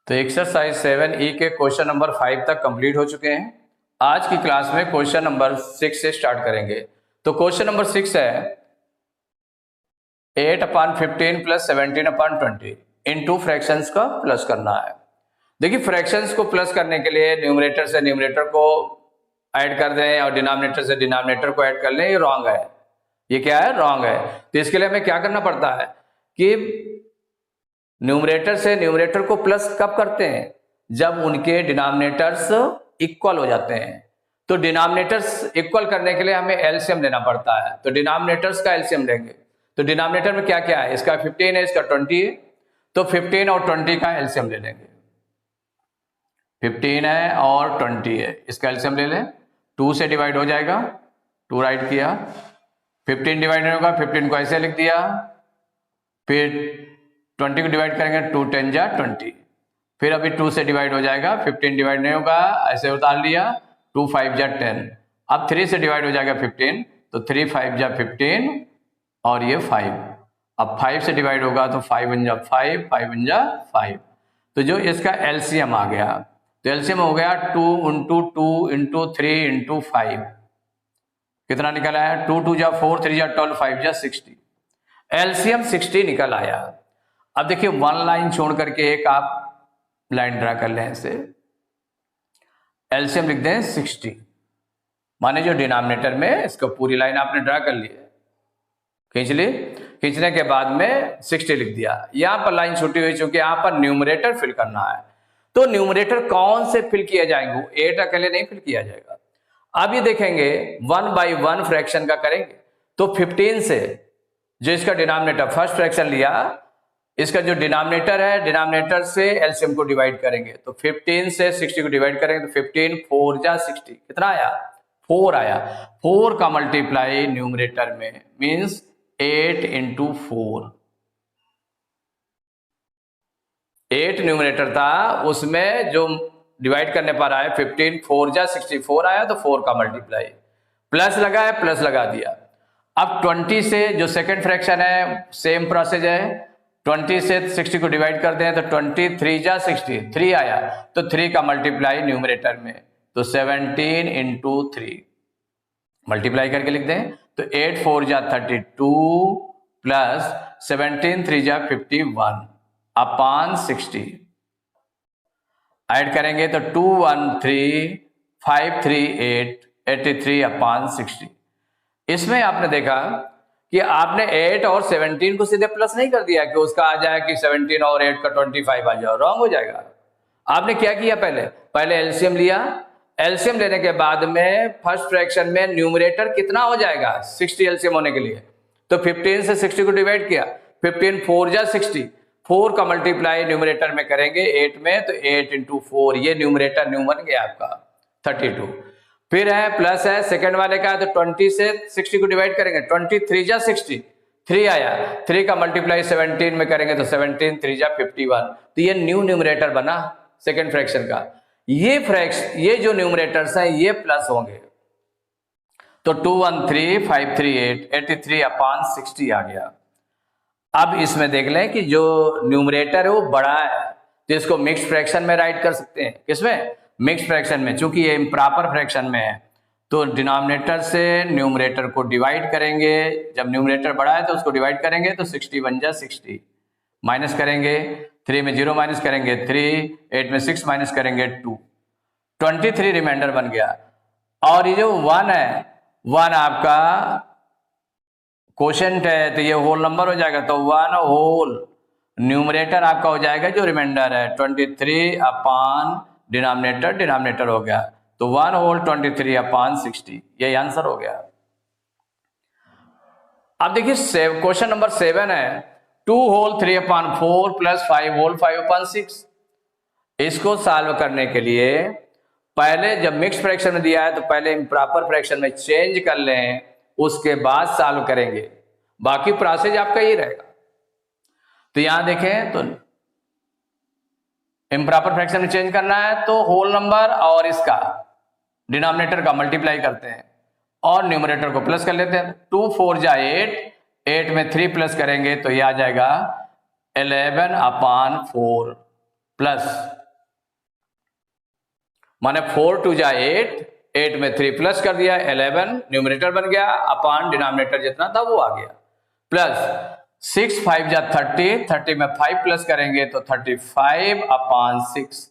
तो exercise 7E के question number 5 तक कंप्लीट हो चुके हैं। आज की क्लास में क्वेश्चन नंबर 6 से स्टार्ट करेंगे। तो क्वेश्चन नंबर 6 है 8/15 प्लस 17/20 इन टू फ्रैक्शंस का प्लस करना है। देखिए फ्रैक्शंस को प्लस करने के लिए न्यूमरेटर से न्यूमरेटर को ऐड कर दें और डिनोमिनेटर से डिनोमिनेटर को ऐड कर लें, ये रॉन्ग है। ये क्या है? रॉन्ग है। तो इसके लिए हमें क्या करना पड़ता है कि न्यूमरेटर से न्यूमरेटर को प्लस कब करते हैं? जब उनके डिनोमिनेटर्स इक्वल हो जाते हैं। तो डिनोमिनेटर्स इक्वल करने के लिए हमें एलसीएम लेना पड़ता है। तो डिनोमिनेटर्स का एलसीएम लेंगे। तो डिनोमिनेटर में क्या क्या है? इसका 15 है, इसका 20 है। तो 15 और 20 का एलसीएम ले लेंगे। 15 है और 20 है, इसका एलसीएम ले लें। 2 से डिवाइड हो जाएगा, 2 राइट किया। 15 डिवाइड नहीं होगा, 15 को ऐसे लिख दिया। फिर 20 को डिवाइड करेंगे, 2 10 जा 20। फिर अभी 2 से डिवाइड हो जाएगा, 15 डिवाइड नहीं होगा, ऐसे उतार लिया। 2 5 जा 10। अब 3 से डिवाइड हो जाएगा 15, तो 3 5 जा 15 और ये 5। अब 5 से डिवाइड होगा तो 5 1 जा 5, 5 1 जा 5। तो जो इसका एलसीएम आ गया, तो एलसीएम हो गया 2 × 2 × 3 × 5। कितना निकल आया? 2 2 जा 4, 3 जा 12, 5 जा 60। एलसीएम 60 निकल आया। अब देखिए वन लाइन छोड़ करके एक आप लाइन ड्रा कर लें ऐसे। एलसीएम लिख दें 60, माने जो डिनोमिनेटर में इसको पूरी लाइन आपने ड्रा कर ली है, खींच ली। खींचने के बाद में 60 लिख दिया। यहां पर लाइन छोटी हुई चूंकि यहां पर न्यूमरेटर फिल करना है। तो न्यूमरेटर कौन से फिल किए जाएंगे? 8 अकेले नहीं फिल किया जाएगा। अब ये देखेंगे 1/1 फ्रैक्शन का करेंगे। तो 15 से जो इसका डिनोमिनेटर फर्स्ट फ्रैक्शन लिया, इसका जो डिनोमिनेटर है, डिनोमिनेटर से एलसीएम को डिवाइड करेंगे। तो 15 से 60 को डिवाइड करेंगे तो 15 4 जा 60। कितना आया? 4 आया। 4 का मल्टीप्लाई न्यूमरेटर में मींस 8 × 4। 8 न्यूमरेटर था, उसमें जो डिवाइड करने पर आया 15 4 जा 64 आया, तो 4 का मल्टीप्लाई प्लस लगा है, प्लस लगा दिया। अब 20 से जो सेकंड फ्रैक्शन है, सेम प्रोसेस है। 20 से 60 को डिवाइड कर दें तो 20 3 जा 60, 3 आया, तो 3 का मल्टीप्लाई न्यूमरेटर में, तो 17 × 3 मल्टीप्लाई करके लिख दें। तो 8 4 जा 32 प्लस 17 3 जा 51 अपॉन 60। ऐड करेंगे तो 2 1 3 5 3 8 83 अपॉन 60। इसमें आपने देखा कि आपने 8 और 17 को सीधे प्लस नहीं कर दिया कि उसका आ जाए कि 17 और 8 का 25 आ जाए, रॉन्ग हो जाएगा। आपने क्या किया? पहले एलसीएम लिया। एलसीएम लेने के बाद में फर्स्ट फ्रैक्शन में न्यूमरेटर कितना हो जाएगा? 60 एलसीएम होने के लिए। तो 15 से 60 को डिवाइड किया, 15 4 जा 60। 4 का मल्टीप्लाई न्यूमरेटर में करेंगे 8 में, तो 8 × 4, ये न्यूमरेटर न्यू बन गया आपका 32। फिर है प्लस है सेकंड वाले का, तो 20 से 60 को डिवाइड करेंगे, 20 3 जा 60, 3 आया। 3 का मल्टीप्लाई 17 में करेंगे तो 17 3 जा 51। तो ये न्यू न्यूमरेटर बना सेकंड फ्रैक्शन का। ये जो न्यूमरेटर्स हैं ये प्लस होंगे। तो 2 1 3 5 3 8 83 अपॉन 60 आ गया। अब इसमें देख लें कि जो न्यूमरेटर है वो बड़ा है, तो इसको मिक्स्ड फ्रैक्शन में राइट कर सकते हैं। किसमें? मिक्स्ड फ्रैक्शन में। चूंकि ये इम्प्रॉपर फ्रैक्शन में है, तो डिनोमिनेटर से न्यूमरेटर को डिवाइड करेंगे। जब न्यूमरेटर बड़ा है तो उसको डिवाइड करेंगे, तो 60 1 जा 60, माइनस करेंगे, 3 में 0 माइनस करेंगे 3, 8 में 6 माइनस करेंगे 2, 23 रिमाइंडर बन गया। और ये जो 1 है, 1 आपका क्वोशंट है, तो ये होल नंबर हो जाएगा। तो 1 होल न्यूमरेटर आपका हो जाएगा जो रिमाइंडर है 23 अपॉन डिनोमिनेटर हो गया। तो 1 होल 23 अपॉन 60, ये आंसर हो गया। अब देखिए क्वेश्चन नंबर 7 है 2 होल 3/4 प्लस 5 होल 5/6। इसको सॉल्व करने के लिए पहले जब मिक्स्ड फ्रैक्शन में दिया है तो पहले इम्प्रॉपर फ्रैक्शन में चेंज कर लें, उसके बाद सॉल्व करेंगे। बाकी प्रोसेस आपका यही रहेगा। तो यहां देखें तो इम्प्रॉपर फ्रैक्शन में चेंज करना है, तो होल नंबर और इसका डिनोमिनेटर का मल्टीप्लाई करते हैं और न्यूमरेटर को प्लस कर लेते हैं। 2 4 जा 8, 8 में 3 प्लस करेंगे तो ये आ जाएगा 11/4 प्लस माने 4 2 जा 8, 8 में 3 प्लस कर दिया 11, न्यूमरेटर बन गया, अपान डिनोमिनेटर जितना था वो आ गया, प्लस 6 5 जा 30, 30 में 5 प्लस करेंगे तो 35 अपान 6।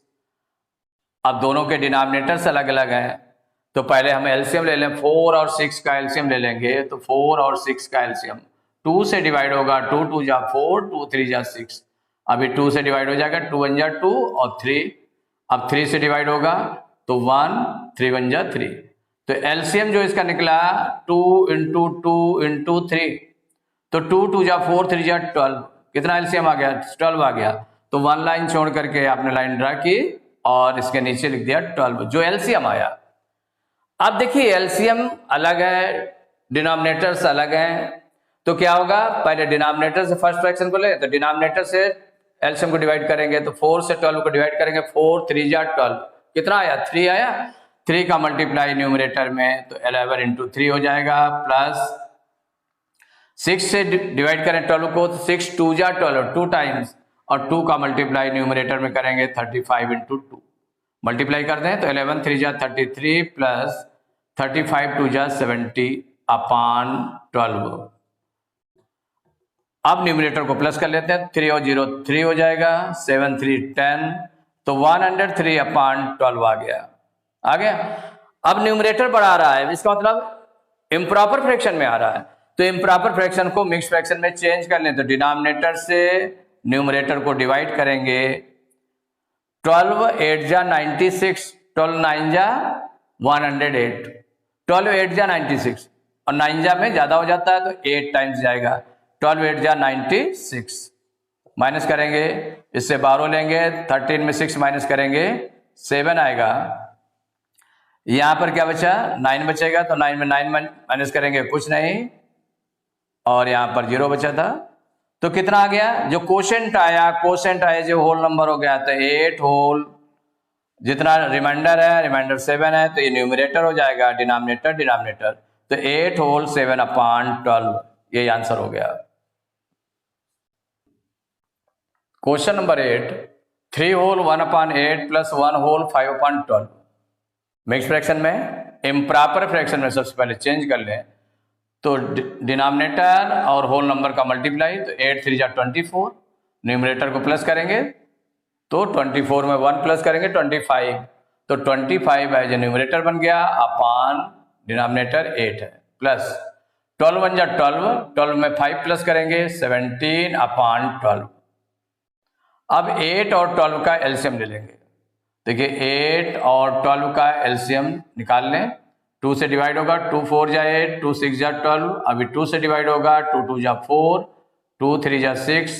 अब दोनों के डिनोमिनेटर्स अलग अलग हैं, तो पहले हम एलसीएम ले लें, 4 और 6 का एलसीएम ले लेंगे, तो 4 और 6 का एलसीएम 2 से डिवाइड होगा, 2 2 जा 4, 2 3 जा 6, अभी 2 से डिवाइड हो जाएगा, 2 1 जा 2 और 3, अब 3 से डिवाइड होगा तो 1, 3 1 जा 3, तो एलसीएम जो इसका निकला 2 इंटू 2 इंटू 3, तो 2 2 जा 4, 3 जा 12, कितना एलसीएम आ गया, 12 आ गया, तो 1 लाइन छोड़ करके आपने लाइन ड्रा की और इसके नीचे लिख दिया 12, जो एलसीएम आया। अब देखिए एलसीएम अलग है, डिनोमिनेटर्स अलग हैं, तो क्या होगा, पहले डिनोमिनेटर से फर्स्ट फ्रैक्शन को ले, तो डिनोमिनेटर से एलसीएम को डिवाइड करेंगे, तो 4 से 12 को डिवाइड करेंगे, 4 3 जा 12, कितना आया, 3 आया, 3 का मल्टीप्लाई न्यूमरेटर में तो 11 इंटू 3 हो जाएगा, प्लस 6 से डिवाइड करें 12 को, तो 6 2 जा 12, 2 टाइम्स, और 2 का मल्टीप्लाई न्यूमरेटर में करेंगे 35 इंटू 2, मल्टीप्लाई करते हैं तो 11 3 जा 33 प्लस 35 2 जा 70 अपान 12। अब न्यूमरेटर को प्लस कर लेते हैं, 3 और 0 3 हो जाएगा, 7 3 10, तो 103 अपान 12 आ गया। अब न्यूमरेटर बढ़ा रहा है, इसका मतलब इम्प्रॉपर फ्रैक्शन में आ रहा है, तो इम्प्रॉपर फ्रैक्शन को मिक्स फ्रैक्शन में चेंज कर लें, तो डिनोमिनेटर से न्यूमरेटर को डिवाइड करेंगे, 12 8 जा 96, 12 9 जा 108, 12 8 जा 96 और 9 जा में ज्यादा हो जाता है तो 8 टाइम्स जाएगा, 12 8 जा 96, माइनस करेंगे, इससे 12 लेंगे, 13 में 6 माइनस करेंगे 7 आएगा, यहां पर क्या बचा, 9 बचेगा, तो 9 में 9 माइनस करेंगे कुछ नहीं, और यहां पर 0 बचा था, तो कितना आ गया, जो कोशेंट आया जो होल नंबर हो गया, तो 8 होल, जितना रिमाइंडर है, रिमाइंडर 7 है, तो ये न्यूमरेटर हो जाएगा, डिनोमिनेटर, तो 8 होल 7 अपान 12, ये आंसर हो गया। क्वेश्चन नंबर 8, 3 होल 1 अपान 8 प्लस 1 होल 5 अपान 12, मिक्स फ्रैक्शन में, इम्प्रॉपर फ्रैक्शन में सबसे पहले चेंज कर लें, तो डिनोमिनेटर और होल नंबर का मल्टीप्लाई, तो 8 3 जा 24, न्यूमरेटर को प्लस करेंगे तो 24 में 1 प्लस करेंगे 25, तो 25 एज ए न्यूमरेटर बन गया, अपान डिनोमिनेटर 8 है, प्लस 12 1 जा 12, 12 में 5 प्लस करेंगे 17 अपान 12। अब 8 और 12 का एलसीएम ले लेंगे, देखिए 8 और 12 का एलसीएम निकाल लें, 2 से डिवाइड होगा, 2 4 जा 8, 2 6 जा 12, अभी 2 से डिवाइड होगा, 2 2 जा 4, 2 3 जा 6,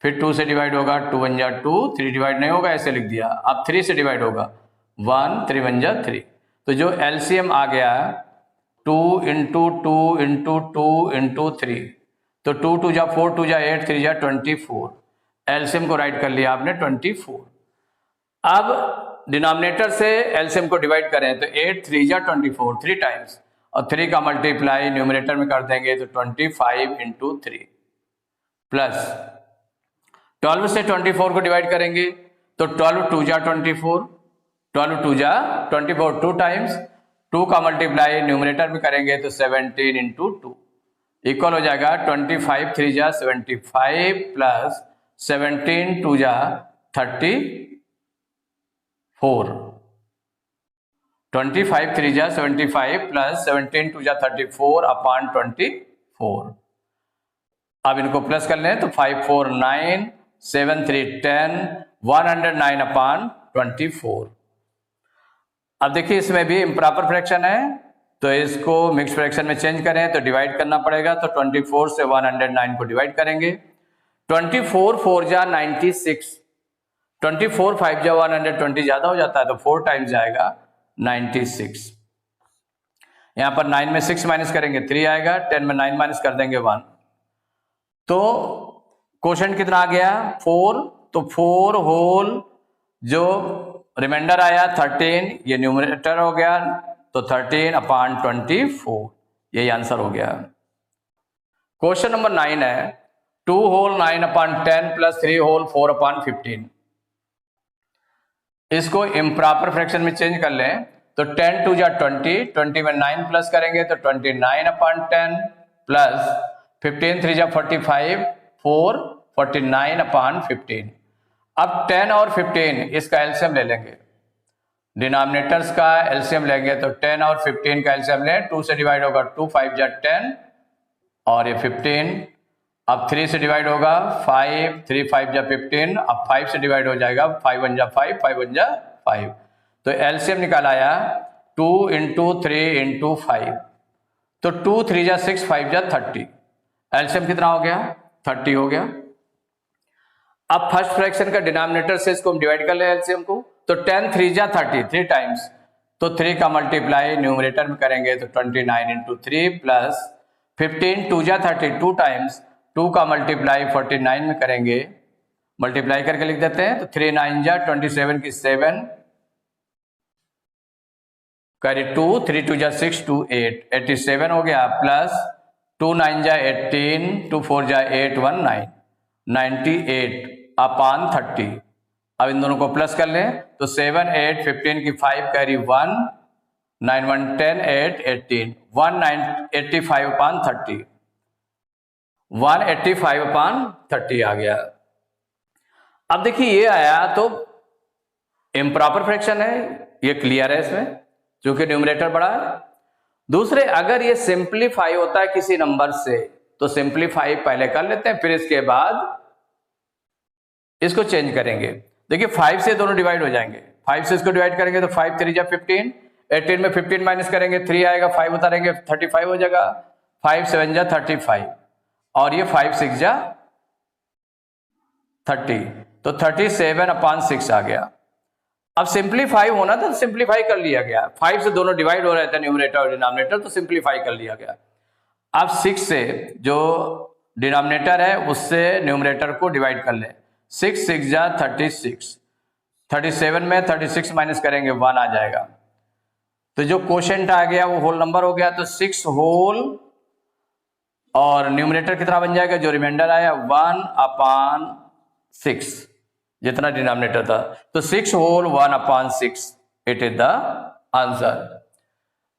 फिर 2 से डिवाइड होगा, 2 1 जा 2, 3 डिवाइड नहीं होगा ऐसे लिख दिया, अब 3 से डिवाइड होगा, 1 3 1 जा 3, तो जो एलसीएम आ गया 2 इंटू 2 इंटू 2 इंटू 3, तो 2 2 जा 4, 2 जा 8, 3 जा 24, एलसीएम को राइट कर लिया आपने 24। अब डिनोमिनेटर से एलसीएम को डिवाइड करें तो 8 3 जा 24, 3 टाइम्स, और 3 का मल्टीप्लाई न्यूमरेटर में कर देंगे तो 25 इंटू 3, प्लस 12 से 24 को डिवाइड करेंगे तो 12 2 जा 24, 12 2 जा 24, 2 टाइम्स, 2 का मल्टीप्लाई न्यूमरेटर में करेंगे तो 17 इंटू 2 इक्वल हो जाएगा 25 3 जा 75 प्लस 17 2 जा 34, 25 3 जा 75 प्लस 17 2 जा 34 अपान 24। अब इनको प्लस कर लें तो 5 4 9, 7 3 10, 109 अपान 24। अब देखिए इसमें भी इम्प्रॉपर फ्रैक्शन है, तो इसको मिक्स फ्रैक्शन में चेंज करें तो डिवाइड करना पड़ेगा, तो 24 से 109 को डिवाइड करेंगे, 24 4 जा 96, 24 5 जा 120 ज्यादा हो जाता है तो 4 टाइम्स जाएगा 96, यहां पर 9 में 6 माइनस करेंगे 3 आएगा, 10 में 9 माइनस कर देंगे 1, तो क्वोशंट कितना आ गया 4, तो 4 होल जो रिमाइंडर आया 13, ये न्यूमरेटर हो गया, तो 13 अपान 24, यही आंसर हो गया। क्वेश्चन नंबर 9 है 2 होल 9 अपान 10 प्लस 3 होल 4 अपान 15, इसको इम्प्रॉपर फ्रैक्शन में चेंज कर लें तो 10 टू जा 20, 20 में 9 प्लस करेंगे तो 29/10 प्लस 15 3 जा 45, 4 49/15। अब 10 और 15 इसका एलसीएम ले लेंगे, डिनोमिनेटर्स का एलसीएम लेंगे तो 10 और 15 का एलसीएम लें, 2 से डिवाइड होगा 2 5 जा 10 और ये 15। अब 3 से डिवाइड होगा 5, 3 5 जा 15, अब 5 से डिवाइड हो जाएगा 5 1 जा 5, 5 1 जा 5। तो एलसीएम निकाल आया 2 × 3 × 5, तो 2 3 जा 6, 5 जा 30। एलसीएम कितना हो गया? 30 हो गया। अब फर्स्ट फ्रैक्शन का डिनोमिनेटर से इसको हम डिवाइड कर ले एलसीएम को, तो 10 3 जा 30, 3 टाइम्स, तो 3 का मल्टीप्लाई न्यूमरेटर में करेंगे तो 29 × 3 प्लस 15 2 जा 30, 2 टाइम्स, 2 का मल्टीप्लाई 49 में करेंगे, मल्टीप्लाई करके लिख देते हैं तो 3 9 जा 27 की 7 करी 2, 3 2 जा 6, 2 8, 87 हो गया, प्लस 2 9 जा 18, 2 4 जा 8 1 9, 98/30। अब इन दोनों को प्लस कर लें तो 7 8 15 की 5 कैरी 1, 9 1 10 8 18, 185/30, 185/30 आ गया। अब देखिए ये आया तो इम्प्रॉपर फ्रैक्शन है, ये क्लियर है इसमें क्योंकि न्यूमरेटर बड़ा है। दूसरे, अगर ये सिंप्लीफाई होता है किसी नंबर से तो सिंप्लीफाई पहले कर लेते हैं, फिर इसके बाद इसको चेंज करेंगे। देखिए 5 से दोनों डिवाइड हो जाएंगे, 5 से इसको डिवाइड करेंगे तो 5 3 जा 15, 18 में 15 माइनस करेंगे 3 आएगा, 5 उतारेंगे 35 हो जाएगा, 5 7 जा 35 और ये 5 6 जा 30, तो 37/6 आ गया। अब सिंप्लीफाई होना था तो सिंप्लीफाई कर लिया गया, 5 से दोनों डिवाइड हो रहे थे न्यूमरेटर और डिनोमिनेटर, तो सिंप्लीफाई कर लिया गया। अब 6 से जो डिनोमिनेटर है उससे न्यूमरेटर को डिवाइड कर लें, 6 6 जा 36, 37 में 36 माइनस करेंगे 1 आ जाएगा, तो जो कोशेंट आ गया वो होल नंबर हो गया, तो 6 होल और न्यूमरेटर कितना बन जाएगा, जो रिमाइंडर आया 1/6 जितना डिनोमिनेटर था, तो 6 whole 1/6 it is the answer.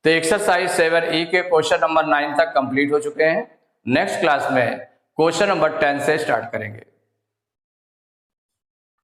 तो एक्सरसाइज 7E के क्वेश्चन नंबर 9 तक कंप्लीट हो चुके हैं। नेक्स्ट क्लास में क्वेश्चन नंबर 10 से स्टार्ट करेंगे।